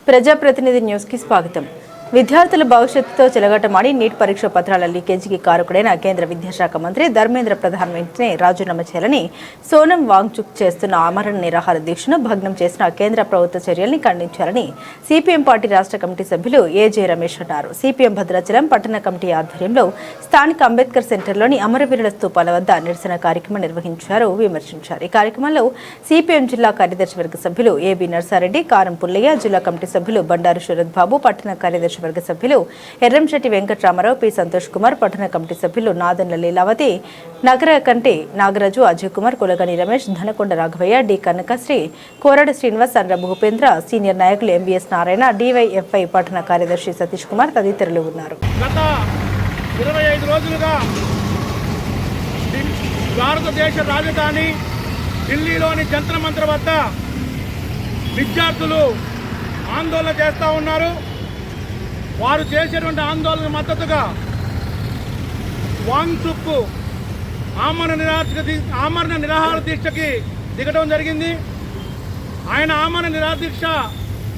ప్రజాప్రతినిధి న్యూస్ కి స్వాగతం. విద్యార్థుల భవిష్యత్తుతో చెలగాటమాడి నీట్ పరీక్ష పత్రాల లీకేజీకి కారకుడైన కేంద్ర విద్యాశాఖ మంత్రి ధర్మేంద్ర ప్రధాన్ వెంటనే రాజీనామా చేయాలని సోనం వాంగ్చుక్ చేస్తున్న ఆమరణ నిరాహార దీక్షను భగ్నం చేసిన కేంద్ర ప్రభుత్వ చర్యల్ని ఖండించాలని సిపిఎం పార్టీ రాష్ట్ర కమిటీ సభ్యులు ఏజే రమేష్ అన్నారు. సిపిఎం భద్రాచలం పట్టణ కమిటీ ఆధ్వర్యంలో స్థానిక అంబేద్కర్ సెంటర్లోని అమరవీరుల స్తూపాల వద్ద నిరసన కార్యక్రమం నిర్వహించారు, విమర్శించారు. ఈ కార్యక్రమంలో సిపిఎం జిల్లా కార్యదర్శి వర్గ సభ్యులు ఏబి నర్సారెడ్డి, కారం పుల్లయ్య, జిల్లా కమిటీ సభ్యులు బండారు శరత్ బాబు, పట్టణ కార్యదర్శి వర్గ సభ్యులు ఎర్రంశెట్టి వెంకట్రామారావు, పి సంతోష్ కుమార్, పట్టణ కమిటీ సభ్యులు నాదన్ల లీలావతి, నగర కంటి నాగరాజు, అజయ్ కుమార్, కులగని రమేష్, ధనకొండ రాఘవయ్య, డి కనకశ్రీ, కోరడ శ్రీనివాస్, అండ్ర భూపేంద్ర, సీనియర్ నాయకులు ఎంబీఎస్ నారాయణ, డివైఎఫ్ఐ పట్టణ కార్యదర్శి సతీష్ కుమార్ తదితరులు ఉన్నారు. గత 25 రోజులుగా భారతదేశ రాజధాని ఢిల్లీలోని జంతర్ మంతర్ వద్ద విద్యార్థులు ఆందోళన చేస్తూ ఉన్నారు. వారు చేసేటువంటి ఆందోళనకు మద్దతుగా వాంగ్చుక్ ఆమరణ నిరాహార దీక్షకి దిగడం జరిగింది. ఆయన ఆమరణ నిరాహార దీక్ష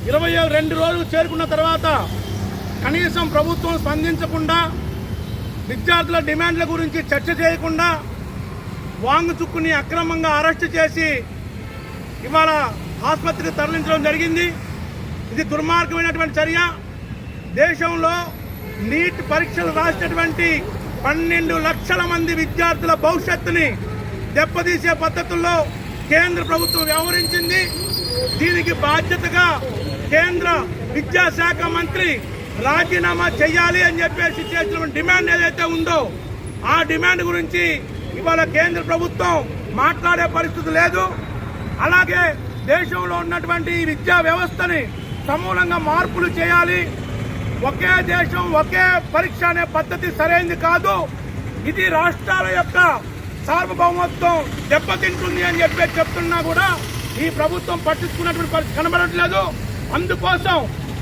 22 రోజులు చేరుకున్న తర్వాత కనీసం ప్రభుత్వం స్పందించకుండా, విద్యార్థుల డిమాండ్ల గురించి చర్చ చేయకుండా వాంగ్చుక్ని అక్రమంగా అరెస్టు చేసి ఇవాళ ఆసుపత్రికి తరలించడం జరిగింది. ఇది దుర్మార్గమైనటువంటి చర్య. దేశంలో నీట్ పరీక్షలు రాసినటువంటి 12 లక్షల మంది విద్యార్థుల భవిష్యత్తుని దెబ్బతీసే పద్ధతుల్లో కేంద్ర ప్రభుత్వం వ్యవహరించింది. దీనికి బాధ్యతగా కేంద్ర విద్యాశాఖ మంత్రి రాజీనామా చేయాలి అని చెప్పేసి చేసిన డిమాండ్ ఏదైతే ఉందో ఆ డిమాండ్ గురించి ఇవాళ కేంద్ర ప్రభుత్వం మాట్లాడే పరిస్థితి లేదు. అలాగే దేశంలో ఉన్నటువంటి విద్యా వ్యవస్థని సమూలంగా మార్పులు చేయాలి. ఒకే దేశం ఒకే పరీక్ష అనే పద్ధతి సరైనది కాదు. ఇది రాష్ట్రాల యొక్క సార్వభౌమత్వం దెబ్బతింటుంది అని చెప్తున్నా కూడా ఈ ప్రభుత్వం పట్టించుకున్నటువంటి పరిస్థితి కనబడట్లేదు. అందుకోసం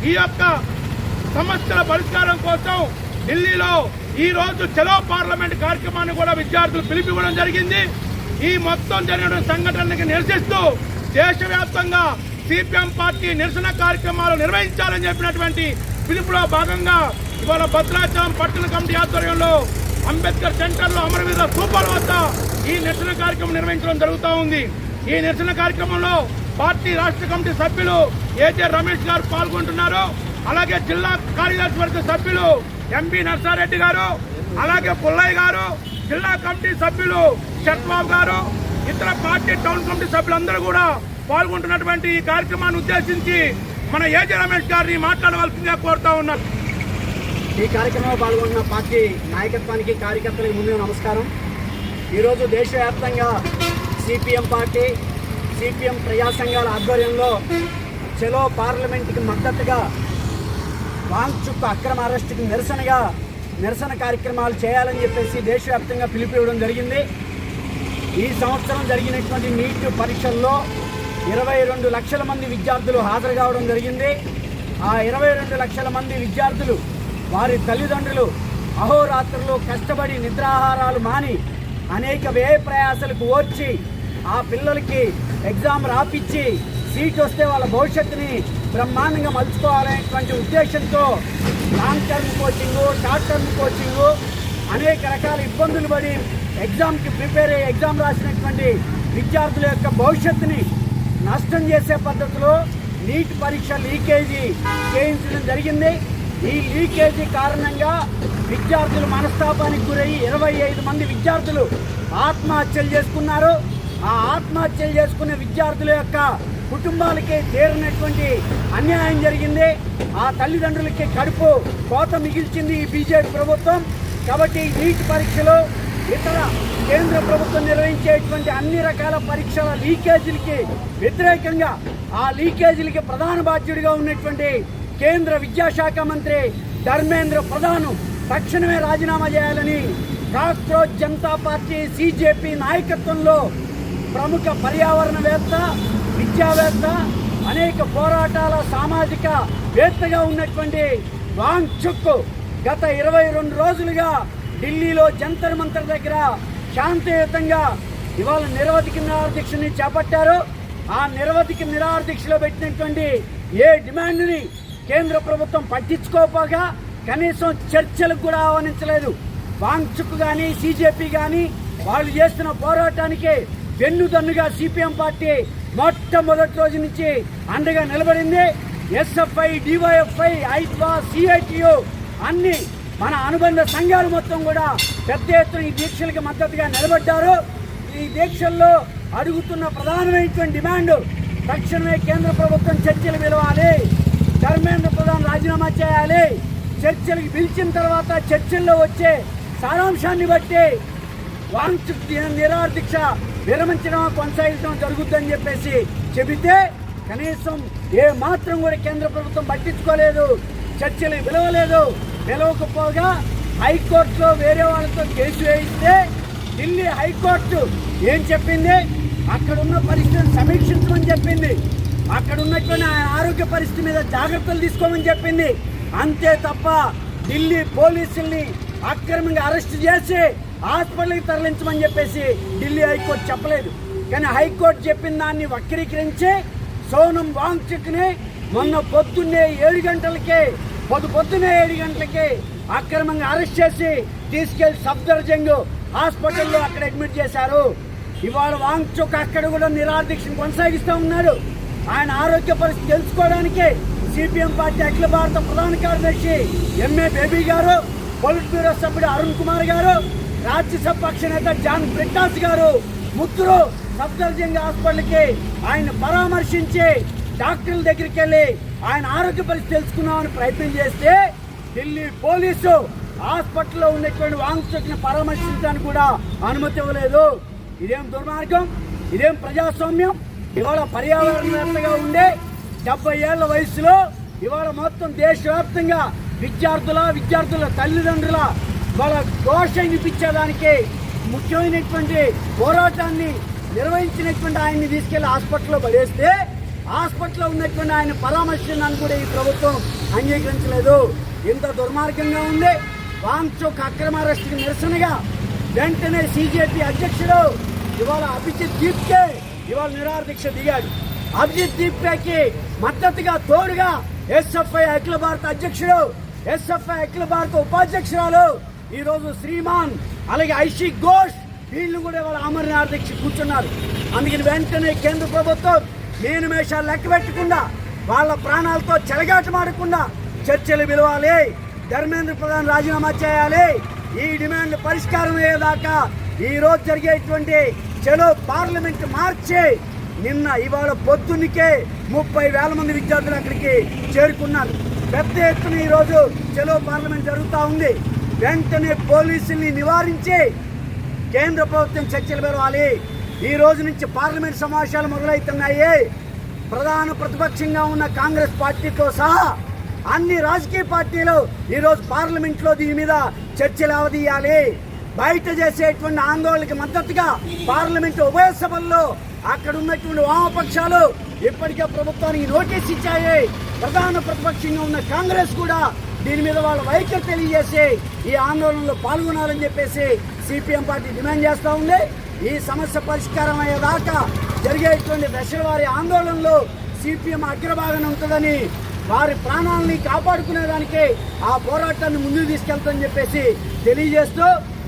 ఈ యొక్క సమస్యల పరిష్కారం కోసం ఢిల్లీలో ఈ రోజు చలో పార్లమెంట్ కార్యక్రమాన్ని కూడా విద్యార్థులు పిలిపివ్వడం జరిగింది. ఈ మొత్తం జరిగిన సంఘటనకి నిరసిస్తూ దేశవ్యాప్తంగా సిపిఎం పార్టీ నిరసన కార్యక్రమాలు నిర్వహించాలని చెప్పినటువంటి పిలుపులో భాగంగా ఇవాళ భద్రాచలం పట్టణ కమిటీ ఆధ్వర్యంలో అంబేద్కర్ సెంటర్లో అమరవీరుల స్తూపాల వద్ద ఈ నిరసన కార్యక్రమం నిర్వహించడం జరుగుతూ ఉంది. ఈ నిరసన కార్యక్రమంలో పార్టీ రాష్ట్ర కమిటీ సభ్యులు ఏజే రమేష్ గారు పాల్గొంటున్నారు. అలాగే జిల్లా కార్యదర్శి వర్గ సభ్యులు ఎంపీ నర్సారెడ్డి గారు, అలాగే పుల్లయ్య గారు, జిల్లా కమిటీ సభ్యులు శరత్ బాబు గారు, ఇతర పార్టీ టౌన్ కమిటీ సభ్యులందరూ కూడా పాల్గొంటున్నటువంటి ఈ కార్యక్రమాన్ని ఉద్దేశించి మన ఏజే రమేష్ గారిని మాట్లాడవలసిందిగా కోరుతా ఉన్నారు. ఈ కార్యక్రమంలో పాల్గొన్న పార్టీ నాయకత్వానికి, కార్యకర్తలకు ముందుగా నమస్కారం. ఈరోజు దేశవ్యాప్తంగా సిపిఎం పార్టీ, సిపిఎం ప్రజా సంఘాల ఆధ్వర్యంలో చలో పార్లమెంట్కి మద్దతుగా వాంగ్చుక్ అక్రమ అరెస్టుకి నిరసన కార్యక్రమాలు చేయాలని చెప్పేసి దేశవ్యాప్తంగా పిలుపునివ్వడం జరిగింది. ఈ సంవత్సరం జరిగినటువంటి నీట్ పరీక్షల్లో 22 లక్షల మంది విద్యార్థులు హాజరు కావడం జరిగింది. ఆ 22 లక్షల మంది విద్యార్థులు వారి తల్లిదండ్రులు అహోరాత్రులు కష్టపడి నిద్రాహారాలు మాని అనేక వ్యయ ప్రయాసాలకు ఓర్చి ఆ పిల్లలకి ఎగ్జామ్ రాపిచ్చి సీట్ వస్తే వాళ్ళ భవిష్యత్తుని బ్రహ్మాండంగా మలుచుకోవాలనేటువంటి ఉద్దేశంతో long term coaching, short term coaching అనేక రకాల ఇబ్బందులు పడి ఎగ్జామ్కి ప్రిపేర్ అయ్యి ఎగ్జామ్ రాసినటువంటి విద్యార్థుల యొక్క భవిష్యత్తుని నష్టం చేసే పద్ధతిలో నీట్ పరీక్ష లీకేజీ చేయించడం జరిగింది. ఈ లీకేజీ కారణంగా విద్యార్థులు మనస్తాపానికి గురయ్యి 25 మంది విద్యార్థులు ఆత్మహత్యలు చేసుకున్నారు. ఆ ఆత్మహత్యలు చేసుకునే విద్యార్థుల యొక్క కుటుంబాలకి తీరినటువంటి అన్యాయం జరిగింది. ఆ తల్లిదండ్రులకి కడుపు కోత మిగిల్చింది ఈ బీజేపీ ప్రభుత్వం. కాబట్టి నీట్ పరీక్షలో ఇతర కేంద్ర ప్రభుత్వం నిర్వహించేటువంటి అన్ని రకాల పరీక్షల లీకేజీలకి వ్యతిరేకంగా ఆ లీకేజీలకి ప్రధాన బాధ్యుడిగా ఉన్నటువంటి కేంద్ర విద్యాశాఖ మంత్రి ధర్మేంద్ర ప్రధాన్ తక్షణమే రాజీనామా చేయాలని కాక్రోచ్ జనతా పార్టీ సిజేపీ నాయకత్వంలో ప్రముఖ పర్యావరణవేత్త, విద్యావేత్త, అనేక పోరాటాల సామాజిక వేత్తగా ఉన్నటువంటి వాంగ్చుక్ గత 22 రోజులుగా ఢిల్లీలో జంతర్ మంతర్ దగ్గర శాంతియుతంగా ఇవాళ నిరవధిక నిరాహార దీక్షని చేపట్టారు. ఆ నిరవధిక నిరాహార దీక్షలో పెట్టినటువంటి ఏ డిమాండ్ని కేంద్ర ప్రభుత్వం పట్టించుకోపోగా కనీసం చర్చలకు కూడా ఆహ్వానించలేదు. వాంగ్చుక్ కానీ సిజేపీ కానీ వాళ్ళు చేస్తున్న పోరాటానికి వెన్నుదన్నుగా సిపిఎం పార్టీ మొట్టమొదటి రోజు నుంచి అండగా నిలబడింది. ఎస్ఎఫ్ఐ, డివైఎఫ్ఐ, ఐద్వా, సిఐటియు అన్ని మన అనుబంధ సంఘాలు మొత్తం కూడా పెద్ద ఎత్తున ఈ దీక్షలకు మద్దతుగా నిలబడ్డారు. ఈ దీక్షల్లో అడుగుతున్న ప్రధానమైనటువంటి డిమాండ్ తక్షణమే కేంద్ర ప్రభుత్వం చర్చలు పిలవాలి, ధర్మేంద్ర ప్రధాన్ రాజీనామా చేయాలి, చర్చలకు పిలిచిన తర్వాత చర్చల్లో వచ్చే సారాంశాన్ని బట్టి వాంగ్చుక్ నిరాహార దీక్ష విరమించడం కొనసాగించడం జరుగుతుందని చెప్పేసి చెబితే కనీసం ఏ మాత్రం కూడా కేంద్ర ప్రభుత్వం పట్టించుకోలేదు, చర్చలు పిలవలేదు. పిలవకపోగా హైకోర్టులో వేరే వాళ్ళతో కేసు వేయిస్తే ఢిల్లీ హైకోర్టు ఏం చెప్పింది, అక్కడున్న పరిస్థితిని సమీక్షించమని చెప్పింది, అక్కడ ఉన్నటువంటి ఆరోగ్య పరిస్థితి మీద జాగ్రత్తలు తీసుకోమని చెప్పింది. అంతే తప్ప ఢిల్లీ పోలీసుల్ని అక్రమంగా అరెస్ట్ చేసి హాస్పిటల్కి తరలించమని చెప్పేసి ఢిల్లీ హైకోర్టు చెప్పలేదు. కానీ హైకోర్టు చెప్పిన దాన్ని వక్రీకరించి సోనం వాంగ్చుక్ని మొన్న పొద్దున్నే 7 గంటలకే పొద్దున్నే 7 గంటలకి అక్రమంగా అరెస్ట్ చేసి తీసుకెళ్లి సఫ్దర్జంగ్ హాస్పిటల్లో అక్కడ అడ్మిట్ చేశారు. ఇవాళ వాంగ్చుక్ అక్కడ కూడా నిరాహార దీక్షను కొనసాగిస్తూ ఉన్నాడు. ఆయన ఆరోగ్య పరిస్థితి తెలుసుకోవడానికి సిపిఎం పార్టీ అఖిల భారత ప్రధాన కార్యదర్శి ఎంఏ బేబీ గారు, పొలిట్ బ్యూరో సభ్యుడు అరుణ్ కుమార్ గారు, రాజ్యసభ పక్ష నేత జాన్ బ్రిటాస్ గారు ముగ్గురు సఫ్దర్జంగ్ హాస్పిటల్కి ఆయన పరామర్శించి డాక్టర్ల దగ్గరికి వెళ్ళి ఆయన ఆరోగ్య పరిస్థితి తెలుసుకుందామని ప్రయత్నం చేస్తే ఢిల్లీ పోలీసు హాస్పిటల్లో ఉన్నటువంటి వాంగ్చుక్ని పరామర్శించడానికి కూడా అనుమతి ఇవ్వలేదు. ఇదేం దుర్మార్గం, ఇదేం ప్రజాస్వామ్యం? ఇవాళ పర్యావరణవేత్తగా ఉండే 70 ఏళ్ల వయసులో ఇవాళ మొత్తం దేశవ్యాప్తంగా విద్యార్థుల తల్లిదండ్రుల వాళ్ళ ఘోష వినిపించేదానికి ముఖ్యమైనటువంటి పోరాటాన్ని నిర్వహించినటువంటి ఆయన్ని తీసుకెళ్లి హాస్పిటల్లో పడేస్తే హాస్పిటల్లో ఉన్నటువంటి ఆయన పరామర్శనాన్ని కూడా ఈ ప్రభుత్వం అంగీకరించలేదు. ఇంత దుర్మార్గంగా ఉంది. వాంగ్చుక్ అక్రమ అరెస్టుకి నిరసనగా వెంటనే సిజేపీ అధ్యక్షుడు ఇవాళ అభిజిత్ దీప్కే ఇవాళ నిరాహార దీక్ష దిగాడు. అభిజిత్ దీప్కేకి మద్దతుగా తోడుగా ఎస్ఎఫ్ఐ అఖిల భారత అధ్యక్షుడు, ఎస్ఎఫ్ఐ అఖిల భారత ఉపాధ్యక్షురాలు ఈరోజు శ్రీమాన్ అలాగే ఐషీ ఘోష్ వీళ్ళు కూడా ఇవాళ ఆమరణ నిరాహార దీక్ష కూర్చున్నారు. అందుకని వెంటనే కేంద్ర ప్రభుత్వం మేషాలు లెక్క పెట్టకుండా వాళ్ళ ప్రాణాలతో చెలగాటమాడకుండా చర్చలు పిలవాలి, ధర్మేంద్ర ప్రధాన్ రాజీనామా చేయాలి. ఈ డిమాండ్ పరిష్కారం అయ్యేదాకా ఈ రోజు జరిగేటువంటి చలో పార్లమెంట్ మార్చి ఇవాళ పొద్దున్నకే 30,000 మంది విద్యార్థులు అక్కడికి చేరుకున్నారు. పెద్ద ఎత్తున ఈరోజు చలో పార్లమెంట్ జరుగుతూ ఉంది. వెంటనే పోలీసుల్ని నివారించి కేంద్ర ప్రభుత్వం చర్చలు పెరవాలి. ఈ రోజు నుంచి పార్లమెంట్ సమావేశాలు మొదలవుతున్నాయి. ప్రధాన ప్రతిపక్షంగా ఉన్న కాంగ్రెస్ పార్టీతో సహా అన్ని రాజకీయ పార్టీలు ఈరోజు పార్లమెంట్లో దీని మీద చర్చలు అవదీయాలి. బయట చేసేటువంటి ఆందోళనకి మద్దతుగా పార్లమెంటు ఉభయ సభల్లో అక్కడ ఉన్నటువంటి వామపక్షాలు ఇప్పటికే ప్రభుత్వానికి నోటీస్ ఇచ్చాయి. ప్రధాన ప్రతిపక్షంగా ఉన్న కాంగ్రెస్ కూడా దీని మీద వాళ్ళ వైఖరి తెలియజేసి ఈ ఆందోళనలో పాల్గొనాలని చెప్పేసి సిపిఎం పార్టీ డిమాండ్ చేస్తూ ఉంది. ఈ సమస్య పరిష్కారం అయ్యేదాకా జరిగేటువంటి దశల వారి ఆందోళనలో సిపిఎం అగ్రభాగం ఉంటుందని, వారి ప్రాణాలని కాపాడుకునేదానికి ఆ పోరాటాన్ని ముందుకు తీసుకెళ్తామని చెప్పేసి తెలియజేస్తూ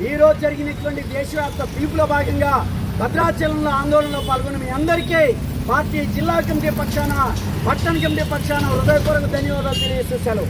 ఈ రోజు జరిగినటువంటి దేశవ్యాప్త పిలుపులో భాగంగా భద్రాచలంలో ఆందోళనలో పాల్గొన్న మీ అందరికీ పార్టీ జిల్లా కమిటీ పక్షాన, పట్టణ కమిటీ పక్షాన హృదయపూర్వక ధన్యవాదాలు తెలియజేసే సెలవు.